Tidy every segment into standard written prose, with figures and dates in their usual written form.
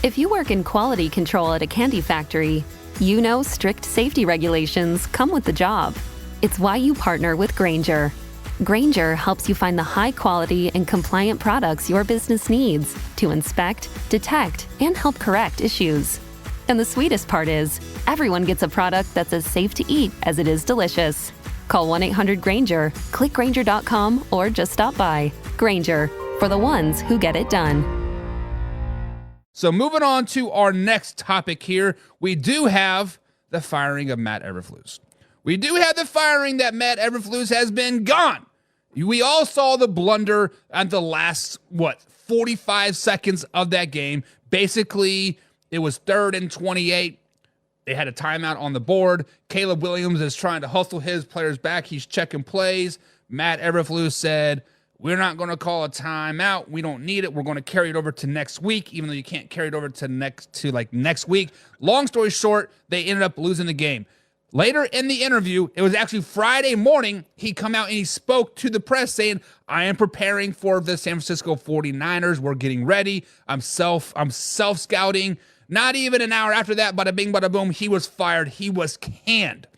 If you work in quality control at a candy factory, you know strict safety regulations come with the job. It's why you partner with Grainger. Grainger helps you find the high-quality and compliant products your business needs to inspect, detect, and help correct issues. And the sweetest part is, everyone gets a product that's as safe to eat as it is delicious. Call 1-800-GRAINGER, click Grainger.com, or just stop by. Grainger, for the ones who get it done. So moving on to our next topic here, we do have the firing of Matt Eberflus. We do have the firing that Matt Eberflus has been gone. We all saw the blunder at the last, 45 seconds of that game. Basically, it was 3rd and 28. They had a timeout on the board. Caleb Williams is trying to hustle his players back. He's checking plays. Matt Eberflus said, we're not going to call a timeout. We don't need it. We're going to carry it over to next week, even though you can't carry it over to next week. Long story short, they ended up losing the game. Later in the interview, it was actually Friday morning, he come out and he spoke to the press saying, I am preparing for the San Francisco 49ers. We're getting ready. I'm self-scouting. Not even an hour after that, bada bing, bada boom, he was fired. He was canned.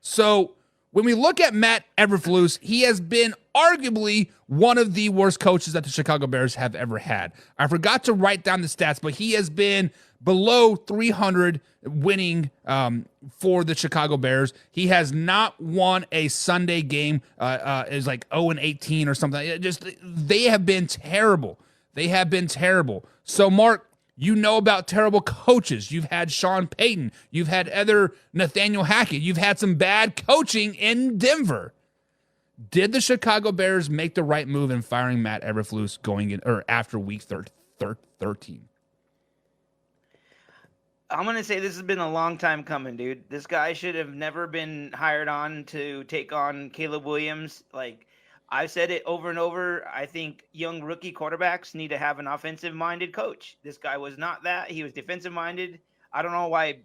So when we look at Matt Eberflus, he has been arguably one of the worst coaches that the Chicago Bears have ever had. I forgot to write down the stats, but he has been below 300 winning for the Chicago Bears. He has not won a Sunday game. Is like 0-18 or something. They have been terrible. They have been terrible. So, Mark, you know about terrible coaches. You've had Sean Payton. You've had other Nathaniel Hackett. You've had some bad coaching in Denver. Did the Chicago Bears make the right move in firing Matt Eberflus going in or after week 13? I'm going to say this has been a long time coming, dude. This guy should have never been hired on to take on Caleb Williams. Like, I've said it over and over. I think young rookie quarterbacks need to have an offensive-minded coach. This guy was not that. He was defensive-minded. I don't know why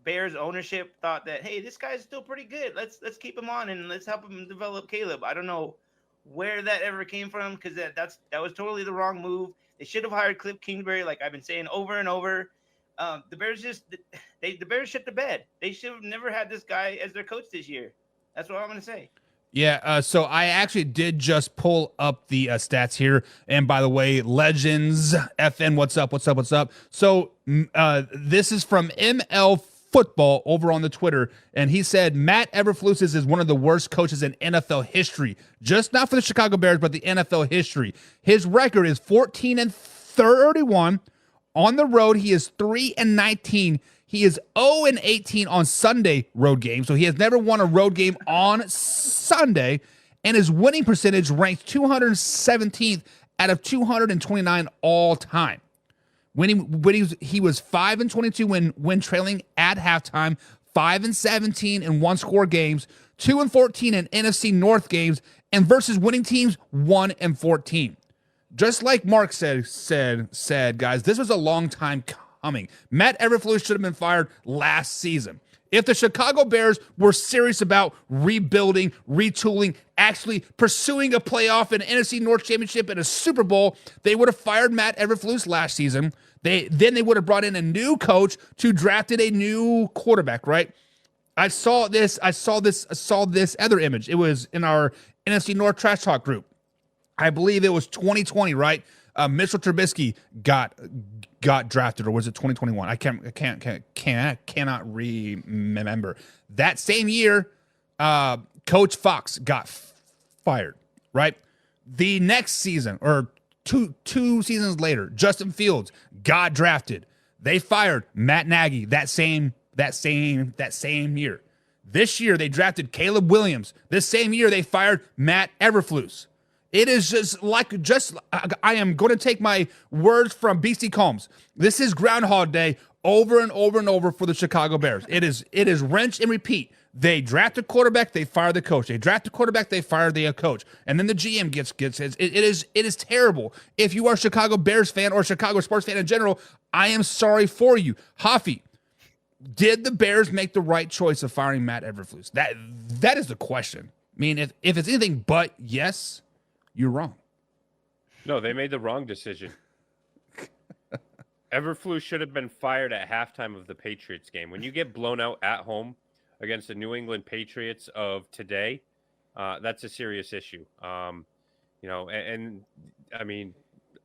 Bears ownership thought that, hey, this guy's still pretty good. Let's keep him on and let's help him develop Caleb. I don't know where that ever came from because that was totally the wrong move. They should have hired Cliff Kingsbury, like I've been saying over and over. The Bears the Bears shit the bed. They should have never had this guy as their coach this year. That's what I'm going to say. Yeah, so I actually did just pull up the stats here. And by the way, Legends, FN, what's up? So this is from ML Football over on the Twitter. And he said, Matt Eberflus is one of the worst coaches in NFL history. Just not for the Chicago Bears, but the NFL history. His record is 14-31. On the road, he is 3-19. He is 0-18 on Sunday road games, so he has never won a road game on Sunday, and his winning percentage ranks 217th out of 229 all time. When he was 5-22 when trailing at halftime, 5-17 in one-score games, 2-14 in NFC North games, and versus winning teams 1-14. Just like Mark said, guys, this was a long time coming. Matt Eberflus should have been fired last season. If the Chicago Bears were serious about rebuilding, retooling, actually pursuing a playoff, an NFC North Championship, and a Super Bowl, they would have fired Matt Eberflus last season. Then they would have brought in a new coach to drafted a new quarterback, right? I saw this other image. It was in our NFC North Trash Talk group. I believe it was 2020, right? Mitchell Trubisky got drafted, or was it 2021? I cannot remember. That same year, Coach Fox got fired, right? The next season, or two seasons later, Justin Fields got drafted. They fired Matt Nagy that same year. This year they drafted Caleb Williams. This same year they fired Matt Eberflus. It is I am going to take my words from BC Combs. This is Groundhog Day over and over and over for the Chicago Bears. It is rinse and repeat. They draft a quarterback, they fire the coach. They draft a quarterback, they fire the coach. And then the GM gets his. It is terrible. If you are a Chicago Bears fan or a Chicago sports fan in general, I am sorry for you. Hoffy, did the Bears make the right choice of firing Matt Eberflus? That is the question. I mean, if it's anything but yes, you're wrong. No, they made the wrong decision. Eberflus should have been fired at halftime of the Patriots game. When you get blown out at home against the New England Patriots of today, that's a serious issue. And I mean,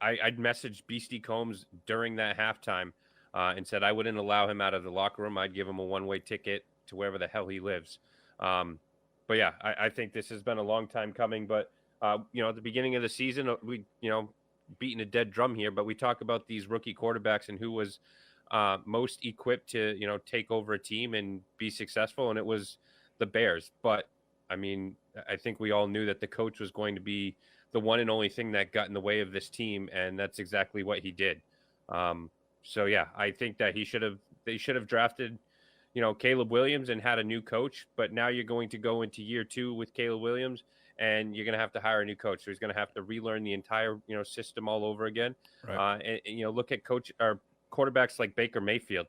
I'd messaged Beastie Combs during that halftime and said I wouldn't allow him out of the locker room. I'd give him a one-way ticket to wherever the hell he lives. But yeah, I think this has been a long time coming. But at the beginning of the season, we beating a dead drum here, but we talk about these rookie quarterbacks and who was most equipped to take over a team and be successful, and it was the Bears. But I mean, I think we all knew that the coach was going to be the one and only thing that got in the way of this team, and that's exactly what he did. So yeah, I think that they should have drafted Caleb Williams and had a new coach, but now you're going to go into year 2 with Caleb Williams, and you're going to have to hire a new coach. So he's going to have to relearn the entire system all over again. Right. And look at quarterbacks like Baker Mayfield.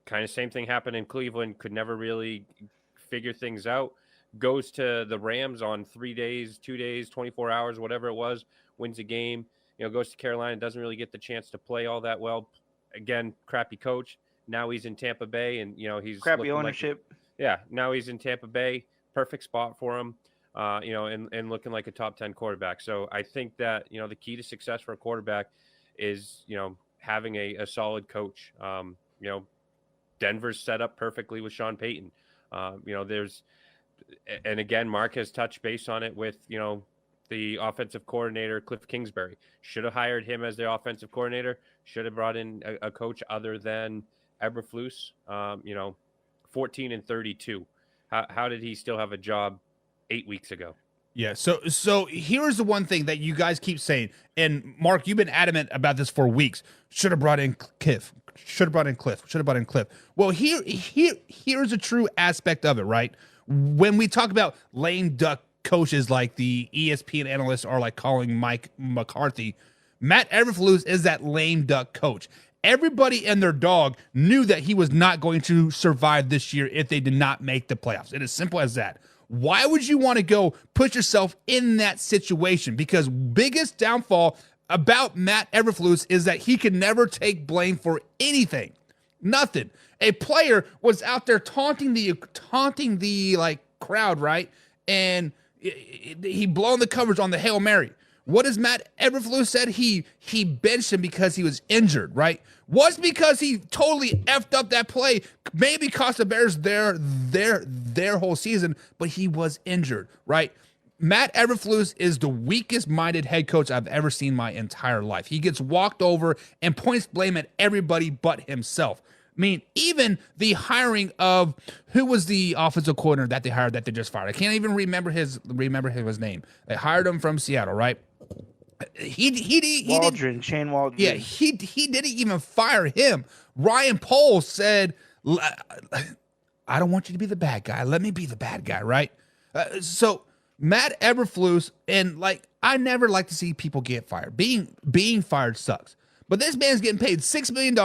Kind of same thing happened in Cleveland. Could never really figure things out. Goes to the Rams on 3 days, 2 days, 24 hours, whatever it was. Wins a game. Goes to Carolina. Doesn't really get the chance to play all that well. Again, crappy coach. Now he's in Tampa Bay, and he's crappy ownership. Now he's in Tampa Bay. Perfect spot for him. And looking like a top 10 quarterback. So I think that, the key to success for a quarterback is, having a solid coach. Denver's set up perfectly with Sean Payton. And again, Mark has touched base on it with, the offensive coordinator, Cliff Kingsbury. Should have hired him as their offensive coordinator. Should have brought in a coach other than Eberflus. 14-32. How did he still have a job 8 weeks ago? Yeah. So here's the one thing that you guys keep saying, and Mark, you've been adamant about this for weeks. Should have brought in Cliff. Should have brought in Cliff. Should have brought in Cliff. Well, here's a true aspect of it, right? When we talk about lame duck coaches, like the ESPN analysts are like calling Mike McCarthy, Matt Eberflus is that lame duck coach. Everybody and their dog knew that he was not going to survive this year if they did not make the playoffs. It is simple as that. Why would you want to go put yourself in that situation? Because biggest downfall about Matt Eberflus is that he could never take blame for anything. Nothing. A player was out there taunting the like crowd, right? And he blown the coverage on the Hail Mary. What has Matt Eberflus said? He benched him because he was injured, right? Was because he totally effed up that play. Maybe cost the Bears their whole season, but he was injured, right? Matt Eberflus is the weakest-minded head coach I've ever seen my entire life. He gets walked over and points blame at everybody but himself. I mean, even the hiring of who was the offensive coordinator that they hired that they just fired. I can't even remember his name. They hired him from Seattle, right? Shane Waldron. Yeah, he didn't even fire him. Ryan Poles said, "I don't want you to be the bad guy. Let me be the bad guy," right? So Matt Eberflus, and like I never like to see people get fired. Being fired sucks. But this man's getting paid $6 million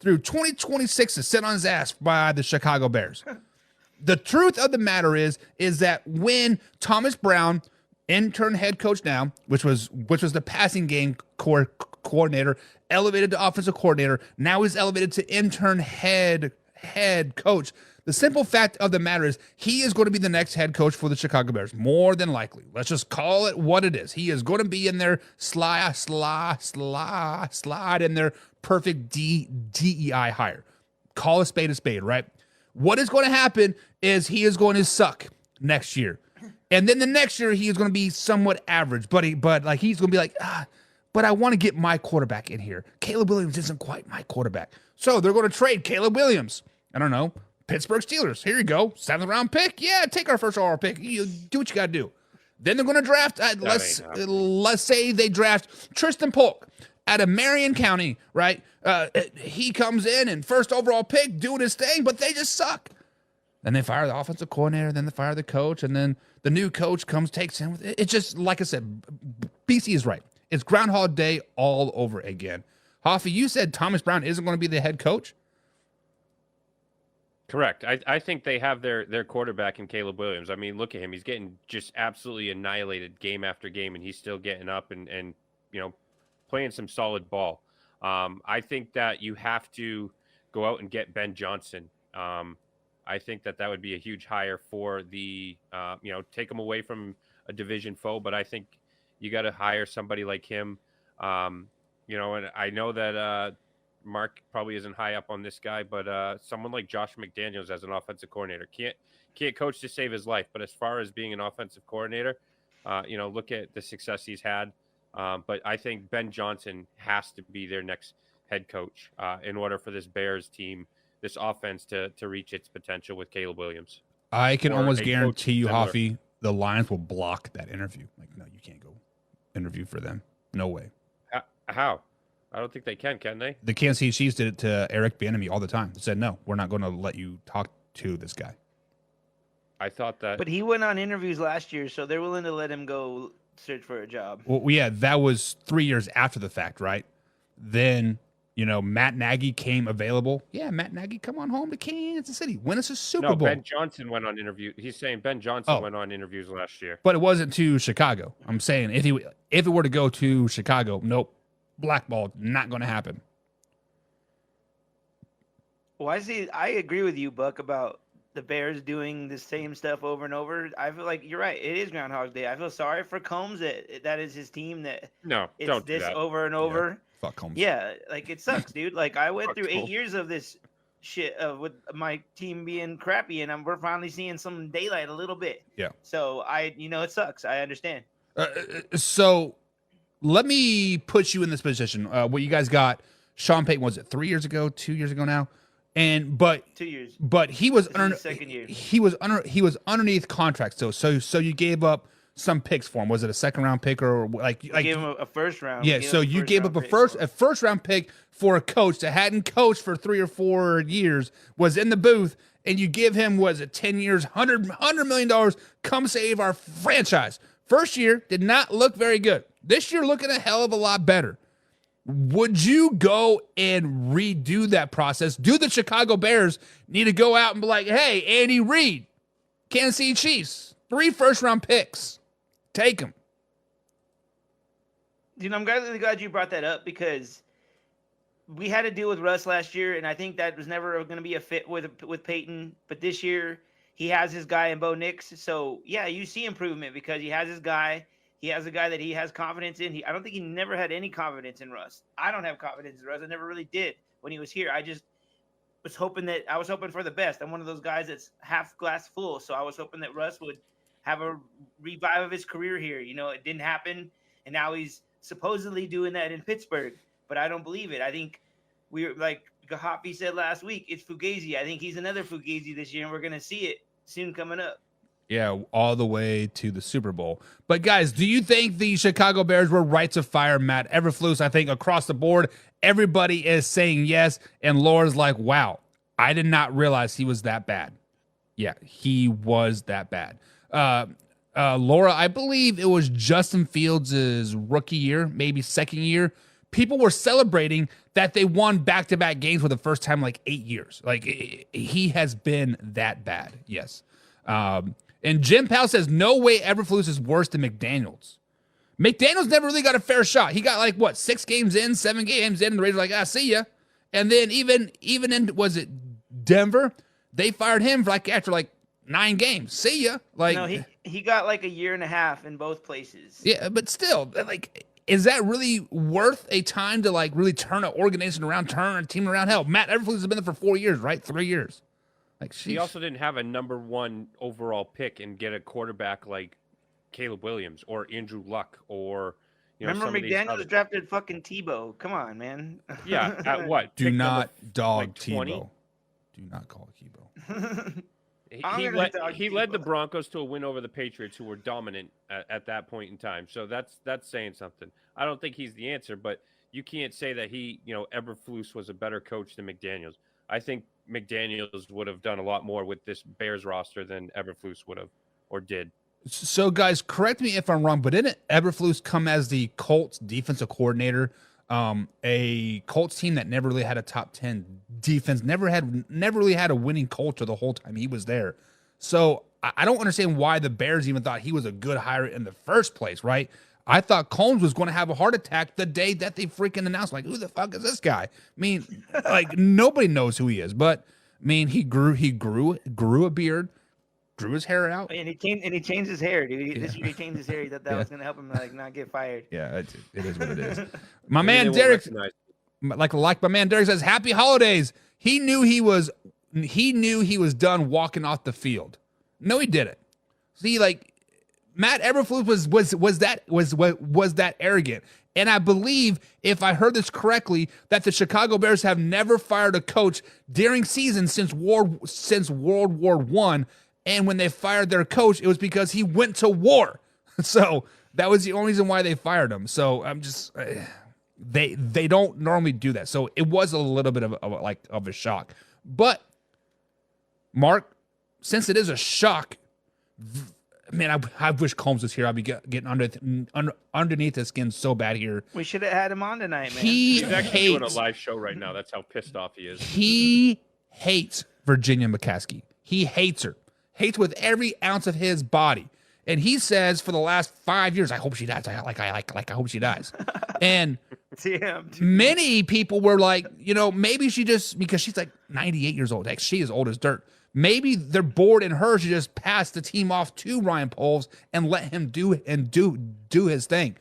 through 2026 to sit on his ass by the Chicago Bears. The truth of the matter is that when Thomas Brown, intern head coach now, which was the passing game coordinator, elevated to offensive coordinator, now he's elevated to intern head coach. The simple fact of the matter is he is going to be the next head coach for the Chicago Bears, more than likely. Let's just call it what it is. He is going to be in there, slide in there, perfect DEI hire. Call a spade, right? What is going to happen is he is going to suck next year. And then the next year he is going to be somewhat average, but he's going to be like, but I want to get my quarterback in here. Caleb Williams isn't quite my quarterback. So they're going to trade Caleb Williams. I don't know. Pittsburgh Steelers. Here you go. 7th round pick. Yeah, take our first overall pick. You do what you got to do. Then they're going to draft. Let's say they draft Tristan Polk out of Marion County, right? He comes in and first overall pick, doing his thing, but they just suck. Then they fire the offensive coordinator, then they fire the coach, and then the new coach takes him. It's just, like I said, BC is right. It's Groundhog Day all over again. Hoffa, you said Thomas Brown isn't going to be the head coach? Correct. I think they have their quarterback in Caleb Williams. I mean, look at him. He's getting just absolutely annihilated game after game, and he's still getting up and playing some solid ball. I think that you have to go out and get Ben Johnson. I think that would be a huge hire for the, take him away from a division foe. But I think you got to hire somebody like him. And I know that Mark probably isn't high up on this guy, but someone like Josh McDaniels as an offensive coordinator can't coach to save his life. But as far as being an offensive coordinator, look at the success he's had. But I think Ben Johnson has to be their next head coach in order for this Bears team, this offense to reach its potential with Caleb Williams. I can almost guarantee you, similar. Hoffy, the Lions will block that interview. Like, no, you can't go interview for them. No way. How? I don't think they can they? The Kansas City Chiefs did it to Eric Bieniemy all the time. They said, no, we're not going to let you talk to this guy. I thought that. But he went on interviews last year, so they're willing to let him go search for a job. Well, yeah, that was 3 years after the fact, right? Then, Matt Nagy came available. Yeah, Matt Nagy, come on home to Kansas City. Win us a Super Bowl. Ben Johnson went on interview. He's saying Ben Johnson went on interviews last year. But it wasn't to Chicago. I'm saying if it were to go to Chicago, nope. Blackballed, not going to happen. Well, I agree with you, Buck, about the Bears doing the same stuff over and over. I feel like you're right. It is Groundhog Day. I feel sorry for Combs that is his team that no, it's don't this do that. over and over. Yeah, fuck Combs. Yeah, like it sucks, dude. Like I went Fuck through 8 Combs. years of this shit with my team being crappy, and we're finally seeing some daylight a little bit. Yeah. So it sucks. I understand. So let me put you in this position. What you guys got? Sean Payton, was it 3 years ago, 2 years ago now? But 2 years. But he was This is his second year. He was underneath contract still. So you gave up some picks for him. Was it a second round pick or like Gave him a first round. Yeah, so you gave up a first round pick for a coach that hadn't coached for 3 or 4 years, was in the booth, and you give him, was it 10 years, $100 million, come save our franchise. First year did not look very good. This year looking a hell of a lot better. Would you go and redo that process? Do the Chicago Bears need to go out and be like, hey, Andy Reid, Kansas City Chiefs, 3 first-round picks. Take them. I'm really glad you brought that up because we had to deal with Russ last year, and I think that was never going to be a fit with Peyton. But this year, he has his guy in Bo Nix. So, yeah, you see improvement because he has his guy. He has a guy that he has confidence in. I don't think he never had any confidence in Russ. I don't have confidence in Russ. I never really did when he was here. I just was hoping for the best. I'm one of those guys that's half glass full. So I was hoping that Russ would have a revive of his career here. It didn't happen. And now he's supposedly doing that in Pittsburgh. But I don't believe it. I think we're like Hoppy said last week, it's Fugazi. I think he's another Fugazi this year, and we're going to see it soon coming up. Yeah, all the way to the Super Bowl. But, guys, do you think the Chicago Bears were right to fire Matt Eberflus? I think across the board, everybody is saying yes. And Laura's like, wow, I did not realize he was that bad. Yeah, he was that bad. Laura, I believe it was Justin Fields' rookie year, maybe second year. People were celebrating that they won back-to-back games for the first time in like 8 years. Like, he has been that bad, yes. And Jim Powell says, no way Eberflus is worse than McDaniels. McDaniels never really got a fair shot. He got 6 games in, 7 games in, and the Raiders were like, see ya. And then even in, was it Denver? They fired him after 9 games. See ya. No, he got a year and a half in both places. Yeah, but still, is that really worth a time to really turn an organization around, turn a team around? Hell, Matt Eberflus has been there for 4 years, right? 3 years. He also didn't have a number 1 overall pick and get a quarterback like Caleb Williams or Andrew Luck or remember McDaniels drafted fucking Tebow. Come on, man. Yeah, at what? Do not dog 20? Tebow. Do not call Tebow. He led the Broncos to a win over the Patriots, who were dominant at that point in time. So that's saying something. I don't think he's the answer, but you can't say that Eberflus was a better coach than McDaniels. I think McDaniels would have done a lot more with this Bears roster than Eberflus would have or did. So, guys, correct me if I'm wrong, but didn't Eberflus come as the Colts defensive coordinator? A Colts team that never really had a top 10 defense, never really had a winning culture the whole time he was there. So I don't understand why the Bears even thought he was a good hire in the first place, right? I thought Combs was going to have a heart attack the day that they freaking announced, like, who the fuck is this guy? I mean, like, nobody knows who he is, but I mean, he grew a beard, grew his hair out. And he changed his hair, dude. This year he changed his hair. He thought that was gonna help him like not get fired. Yeah, it is what it is. My Maybe man they won't Derek, recognize like my man Derek says, happy holidays. He knew he was done walking off the field. No, he didn't. See, like, Matt Eberflus was that arrogant. And I believe, if I heard this correctly, that the Chicago Bears have never fired a coach during season since World War I. And when they fired their coach, it was because he went to war. So that was the only reason why they fired him. So I'm just they don't normally do that. So it was a little bit of a shock. But Mark, since it is a shock, man, I wish Combs was here. I'd be getting underneath his skin so bad here. We should have had him on tonight, man. He's actually doing a live show right now. That's how pissed off he is. He hates Virginia McCaskey. He hates her. Hates with every ounce of his body. And he says for the last 5 years, I hope she dies. I hope she dies. And many people were like, maybe she just, because she's like 98 years old. Like, she is old as dirt. Maybe they're bored and her should just pass the team off to Ryan Poles and let him do his thing.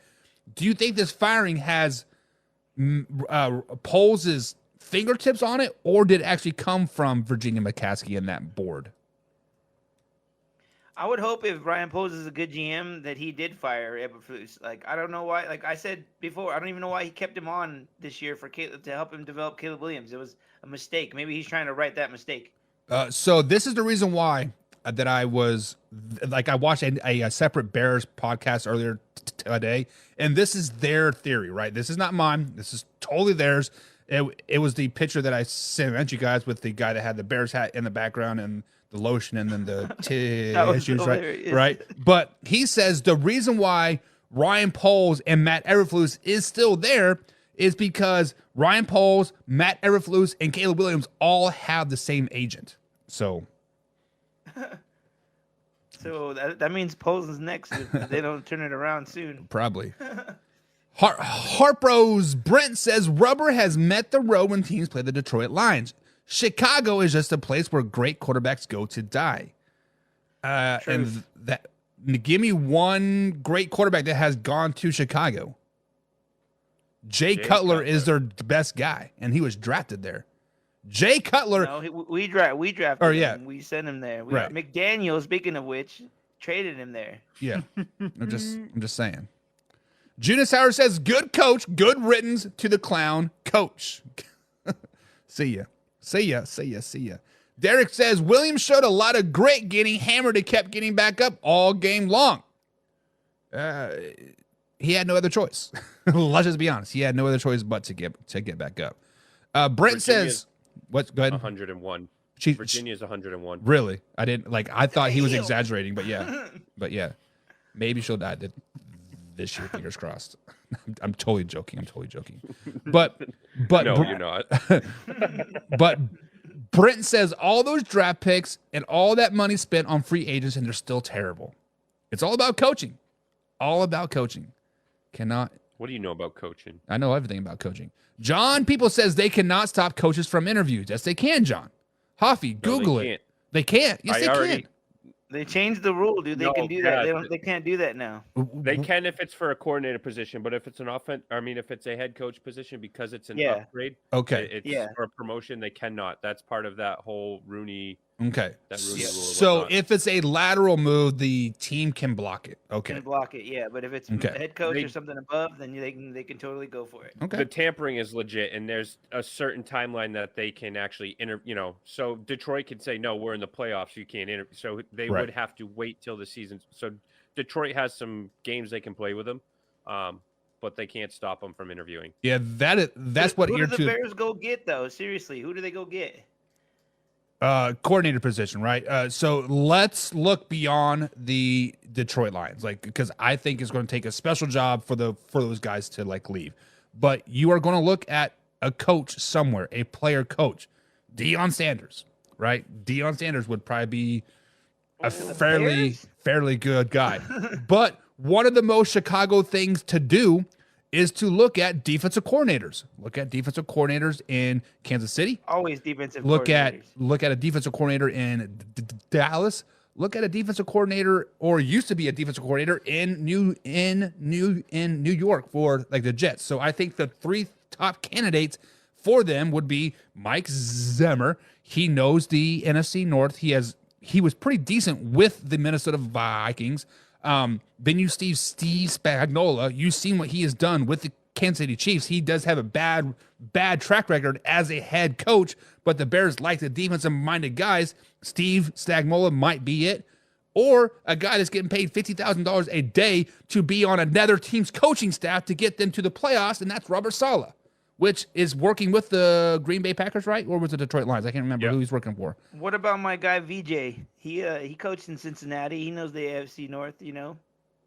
Do you think this firing has Poles' fingertips on it, or did it actually come from Virginia McCaskey and that board? I would hope if Ryan Poles is a good GM that he did fire Eberflus. Like, I don't know why. Like I said before, I don't even know why he kept him on this year to help him develop Caleb Williams. It was a mistake. Maybe he's trying to right that mistake. So this is the reason why that I was like, I watched a separate Bears podcast earlier today, and this is their theory, right? This is not mine. This is totally theirs. It was the picture that I sent you guys with the guy that had the Bears hat in the background and the lotion and then the tissues, right? But he says the reason why Ryan Poles and Matt Eberflus is still there is because Ryan Poles, Matt Eberflus, and Caleb Williams all have the same agent. So that means Poles is next if they don't turn it around soon. Probably. Harpros Brent says rubber has met the road when teams play the Detroit Lions. Chicago is just a place where great quarterbacks go to die. And that, give me one great quarterback that has gone to Chicago. Jay Cutler is their best guy, and he was drafted there. Jay Cutler. No, we drafted him. We sent him there. Right. McDaniel, speaking of which, traded him there. Yeah, I'm just saying. Junius Howard says, "Good coach, good riddance to the clown coach." See ya. Derek says Williams showed a lot of grit getting hammered and kept getting back up all game long. He had no other choice. Let's just be honest. He had no other choice but to get back up. Brent says, "What? Go ahead." 101. Virginia's 101. Really? I didn't I thought he was exaggerating, but yeah, maybe she'll die this year. Fingers crossed. I'm totally joking. But no, you're not. But Brent says all those draft picks and all that money spent on free agents, and they're still terrible. It's all about coaching. What do you know about coaching? I know everything about coaching. John People says they cannot stop coaches from interviews. Yes, they can, John. Hoffy, Google it. They can't. Yes, they can. They changed the rule, dude. They can do that. They can't do that now. They can if it's for a coordinator position, but if it's if it's a head coach position, because it's an upgrade, it's for a promotion, they cannot. That's part of that whole Rooney. Okay. That Rooney rule. So if it's a lateral move, the team can block it. Okay. Can block it, yeah. But if it's head coach or something above, then they can totally go for it. Okay. The tampering is legit, and there's a certain timeline that they can actually So Detroit could say, no, we're in the playoffs, you can't interview. So they would have to wait till the season. So Detroit has some games they can play with them, but they can't stop them from interviewing. Yeah, that's what who do the Bears go get though? Seriously, who do they go get? Coordinator position, right? So let's look beyond the Detroit Lions, because I think it's going to take a special job for those guys to leave. But you are going to look at a coach somewhere, a player coach, Deion Sanders, right? Deion Sanders would probably be a fairly good guy. But one of the most Chicago things to do is to look at defensive coordinators. Look at defensive coordinators in Kansas City. Always defensive Look at coordinators. a defensive coordinator in Dallas. Look at a defensive coordinator, or used to be a defensive coordinator in New York for like the Jets. So I think the 3 top candidates for them would be Mike Zimmer. He knows the NFC North. He was pretty decent with the Minnesota Vikings. Then you Steve Spagnuolo. You've seen what he has done with the Kansas City Chiefs. He does have a bad track record as a head coach, but the Bears like the defensive-minded guys. Steve Spagnuolo might be it, or a guy that's getting paid $50,000 a day to be on another team's coaching staff to get them to the playoffs, and that's Robert Saleh, which is working with the Green Bay Packers, right? Or was it Detroit Lions? I can't remember who he's working for. What about my guy VJ? He coached in Cincinnati. He knows the AFC North. You know.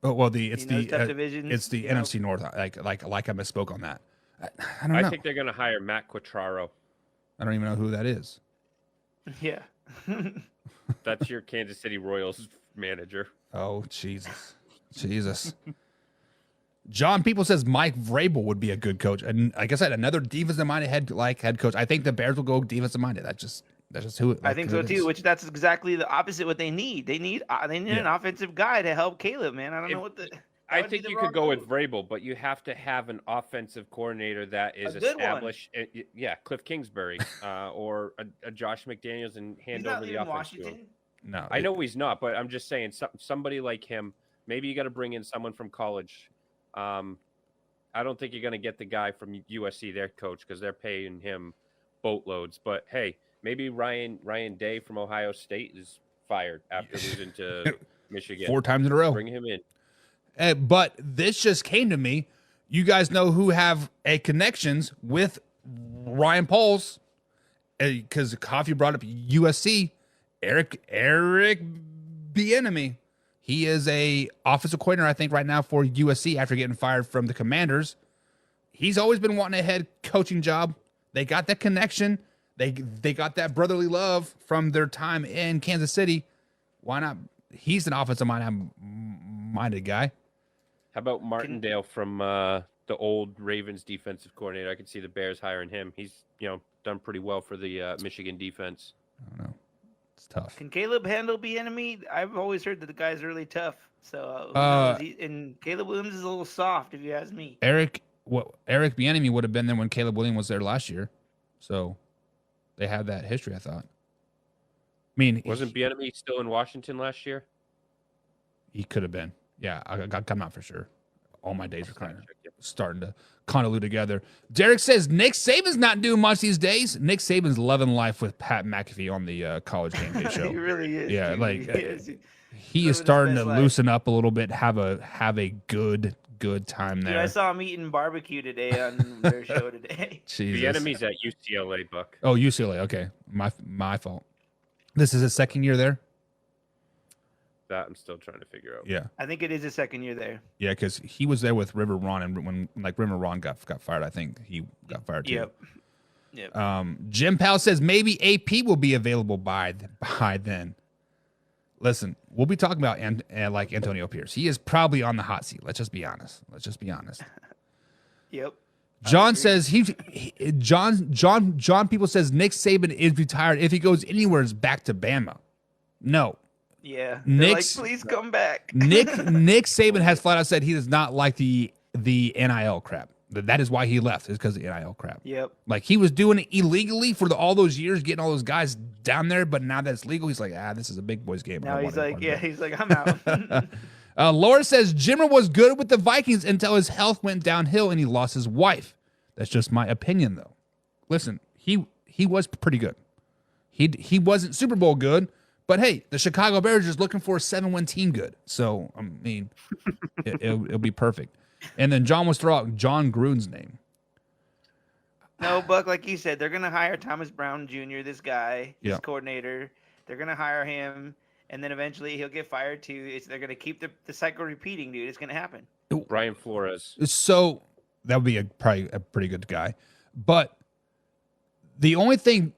Oh well, It's the NFC North. Like I misspoke on that. I don't know. I think they're going to hire Matt Quatraro. I don't even know who that is. Yeah. That's your Kansas City Royals manager. Oh Jesus. John People says Mike Vrabel would be a good coach, and like I said, another defensive-minded head coach. I think the Bears will go defensive-minded. That's just who. I think so too. Which that's exactly the opposite what they need. They need an offensive guy to help Caleb. Man, I don't know what the. I think you could go with Vrabel, but you have to have an offensive coordinator that is established. Yeah, Cliff Kingsbury or a Josh McDaniels, and hand over the offense to him. No, I know he's not, but I'm just saying somebody like him. Maybe you got to bring in someone from college. I don't think you're going to get the guy from USC, their coach, because they're paying him boatloads. But hey, maybe Ryan Day from Ohio State is fired after losing to Michigan 4 times in a row. Bring him in. But this just came to me. You guys know who have a connections with Ryan Pauls, because Coffee brought up USC. Eric Bieniemy. He is a offensive coordinator, I think, right now for USC after getting fired from the Commanders. He's always been wanting a head coaching job. They got that connection. They got that brotherly love from their time in Kansas City. Why not? He's an offensive-minded guy. How about Martindale from the old Ravens defensive coordinator? I could see the Bears hiring him. He's done pretty well for the Michigan defense. I don't know. It's tough. Can Caleb handle Bieniemy? I've always heard that the guy's really tough. So and Caleb Williams is a little soft, if you ask me. Eric Bieniemy would have been there when Caleb Williams was there last year, so they have that history. I thought. I mean, wasn't Bieniemy still in Washington last year? He could have been. Yeah, I'm not for sure. All my days are kind of starting to convolute together. Derek says Nick Saban's not doing much these days. Nick Saban's loving life with Pat McAfee on the College Game Day show. He really is. Yeah, dude. like he is starting to loosen up a little bit. Have a good time there. Dude, I saw him eating barbecue today on their show today. The enemy's at UCLA, Buck. Oh, UCLA. Okay, my fault. This is his second year there. That I'm still trying to figure out. Yeah, I think it is his second year there. Yeah, because he was there with River Ron, and when River Ron got fired, I think he got fired too. Yep. Jim Powell says maybe AP will be available by then. Listen, we'll be talking about like Antonio Pierce. He is probably on the hot seat. Let's just be honest. Yep. John says John People says Nick Saban is retired. If he goes anywhere, it's back to Bama. No. Yeah. Nick's, please come back. Nick Saban has flat out said he does not like the NIL crap. That is why he left, is because of the NIL crap. Yep. Like he was doing it illegally for all those years, getting all those guys down there, but now that it's legal, he's like, this is a big boys game. Now he's like, I'm out. Laura says Jimmer was good with the Vikings until his health went downhill and he lost his wife. That's just my opinion, though. Listen, he was pretty good. He wasn't Super Bowl good. But hey, the Chicago Bears are just looking for a 7-win team good. So, I mean, it'll be perfect. And then John wants to throw out John Gruden's name. No, Buck, like you said, they're going to hire Thomas Brown Jr., this guy, this coordinator. They're going to hire him, and then eventually he'll get fired too. They're going to keep the cycle repeating, dude. It's going to happen. Brian Flores. So, that would be probably a pretty good guy. But the only thing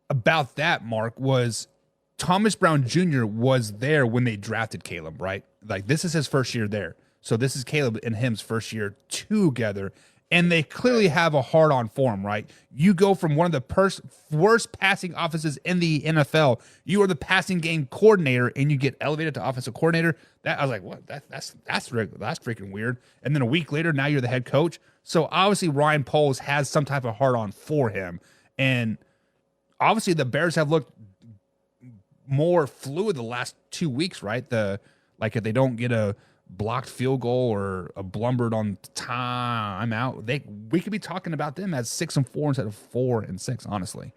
about that, Mark, was Thomas Brown Jr. was there when they drafted Caleb, right? Like, this is his first year there. So this is Caleb and him's first year together, and they clearly have a hard-on for him, right? You go from one of the worst passing offenses in the NFL. You are the passing game coordinator, and you get elevated to offensive coordinator. That I was like, what? That's freaking weird. And then a week later, now you're the head coach. So obviously Ryan Poles has some type of hard-on for him, and obviously the Bears have looked more fluid the last 2 weeks, right? If they don't get a blocked field goal or a blumbered on time out, we could be talking about them as 6-4 instead of 4-6, honestly.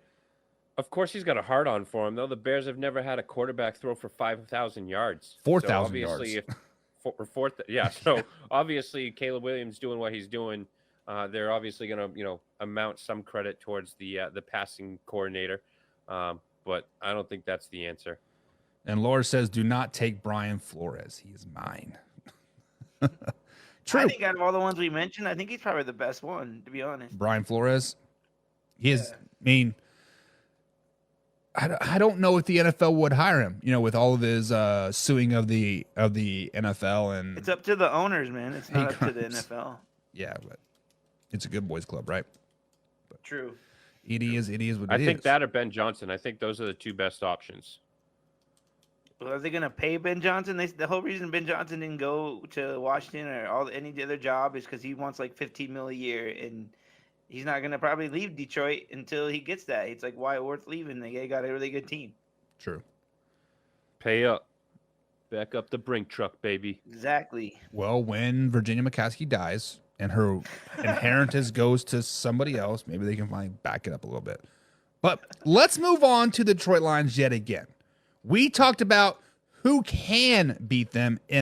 Of course, he's got a hard on for him, though. The Bears have never had a quarterback throw for 5,000 yards. 4,000 yards. So obviously Caleb Williams doing what he's doing. They're obviously going to, amount some credit towards the passing coordinator. But I don't think that's the answer. And Laura says, do not take Brian Flores. He is mine. True. I think out of all the ones we mentioned, I think he's probably the best one, to be honest. Brian Flores. He is, I don't know if the NFL would hire him, with all of his suing of the NFL. And it's up to the owners, man. It's not up to the NFL. Yeah, but it's a good boys club, right? But true. It is what it is. I think that or Ben Johnson. I think those are the two best options. Well, are they going to pay Ben Johnson? The whole reason Ben Johnson didn't go to Washington or any other job is because he wants like $15 million a year, and he's not going to probably leave Detroit until he gets that. It's like, why worth leaving? They got a really good team. True. Pay up. Back up the brink truck, baby. Exactly. Well, when Virginia McCaskey dies and her inheritance goes to somebody else, maybe they can finally back it up a little bit. But let's move on to the Detroit Lions yet again. We talked about who can beat them in